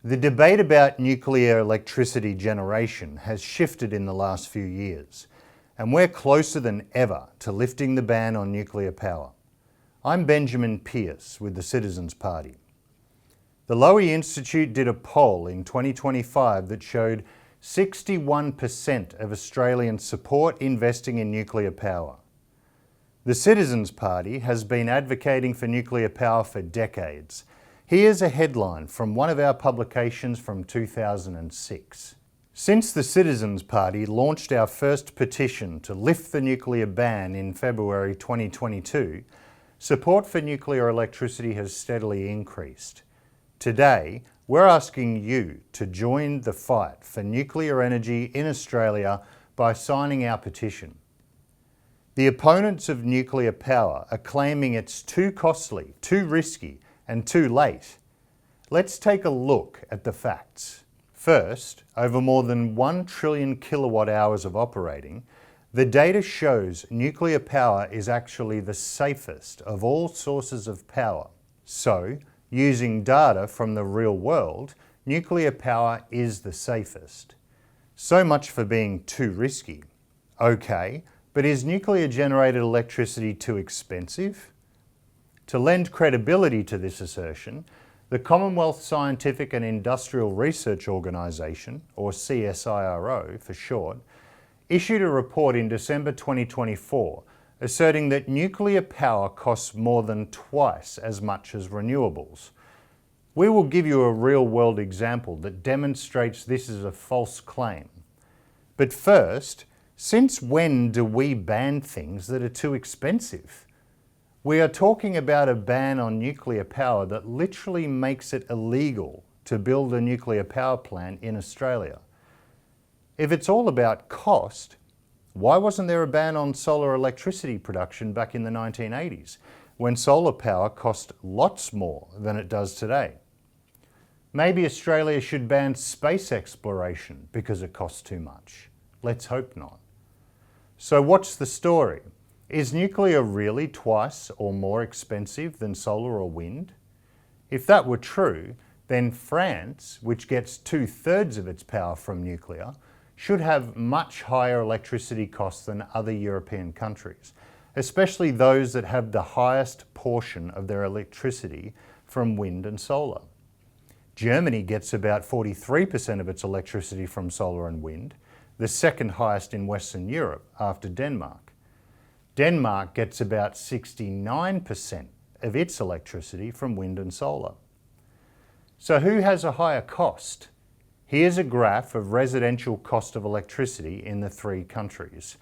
The debate about nuclear electricity generation has shifted in the last few years, and we're closer than ever to lifting the ban on nuclear power. I'm Benjamin Pearce with the Citizens Party. The Lowy Institute did a poll in 2025 that showed 61% of Australians support investing in nuclear power. The Citizens Party has been advocating for nuclear power for decades. Here's a headline from one of our publications from 2006. Since the Citizens Party launched our first petition to lift the nuclear ban in February 2022, support for nuclear electricity has steadily increased. Today, we're asking you to join the fight for nuclear energy in Australia by signing our petition. The opponents of nuclear power are claiming it's too costly, too risky, and too late. Let's take a look at the facts. First, over more than 1 trillion kilowatt hours of operating, the data shows nuclear power is actually the safest of all sources of power. So, using data from the real world, nuclear power is the safest. So much for being too risky. Okay, but is nuclear generated electricity too expensive? To lend credibility to this assertion, the Commonwealth Scientific and Industrial Research Organisation, or CSIRO for short, issued a report in December 2024 asserting that nuclear power costs more than twice as much as renewables. We will give you a real-world example that demonstrates this is a false claim. But first, since when do we ban things that are too expensive? We are talking about a ban on nuclear power that literally makes it illegal to build a nuclear power plant in Australia. If it's all about cost, why wasn't there a ban on solar electricity production back in the 1980s, when solar power cost lots more than it does today? Maybe Australia should ban space exploration because it costs too much. Let's hope not. So what's the story? Is nuclear really twice or more expensive than solar or wind? If that were true, then France, which gets 2/3 of its power from nuclear, should have much higher electricity costs than other European countries, especially those that have the highest portion of their electricity from wind and solar. Germany gets about 43% of its electricity from solar and wind, the second highest in Western Europe after Denmark. Denmark gets about 69% of its electricity from wind and solar. So who has a higher cost? Here's a graph of residential cost of electricity in the three countries.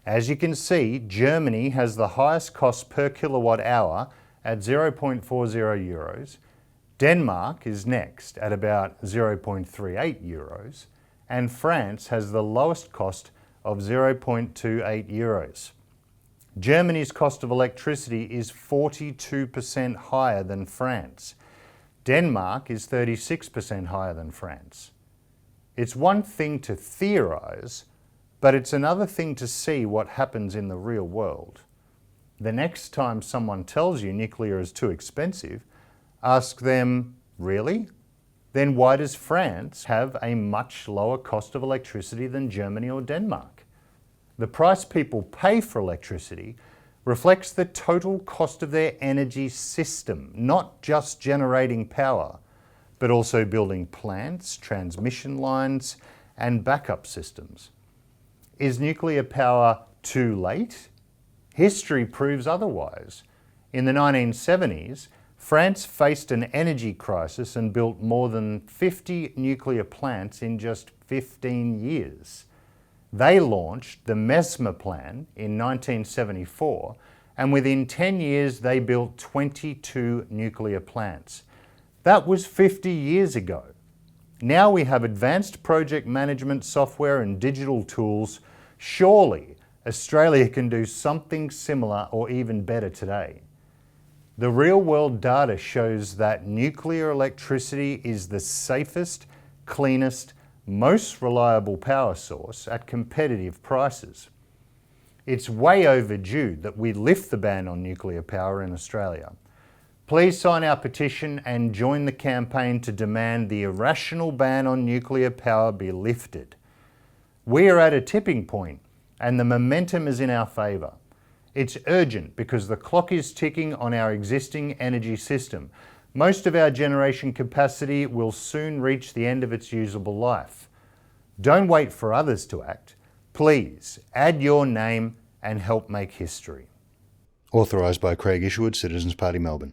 As you can see, Germany has the highest cost per kilowatt hour at 0.40 euros. Denmark is next at about 0.38 euros, and France has the lowest cost of 0.28 euros. Germany's cost of electricity is 42% higher than France. Denmark is 36% higher than France. It's one thing to theorise, but it's another thing to see what happens in the real world. The next time someone tells you nuclear is too expensive, ask them, really? Then why does France have a much lower cost of electricity than Germany or Denmark? The price people pay for electricity reflects the total cost of their energy system, not just generating power, but also building plants, transmission lines, and backup systems. Is nuclear power too late? History proves otherwise. In the 1970s, France faced an energy crisis and built more than 50 nuclear plants in just 15 years. They launched the MESMA plan in 1974, and within 10 years they built 22 nuclear plants. That was 50 years ago. Now we have advanced project management software and digital tools. Surely Australia can do something similar or even better today. The real-world data shows that nuclear electricity is the safest, cleanest, most reliable power source at competitive prices. It's way overdue that we lift the ban on nuclear power in Australia. Please sign our petition and join the campaign to demand the irrational ban on nuclear power be lifted. We are at a tipping point and the momentum is in our favour. It's urgent because the clock is ticking on our existing energy system. Most of our generation capacity will soon reach the end of its usable life. Don't wait for others to act. Please add your name and help make history. Authorised by Craig Isherwood, Citizens Party, Melbourne.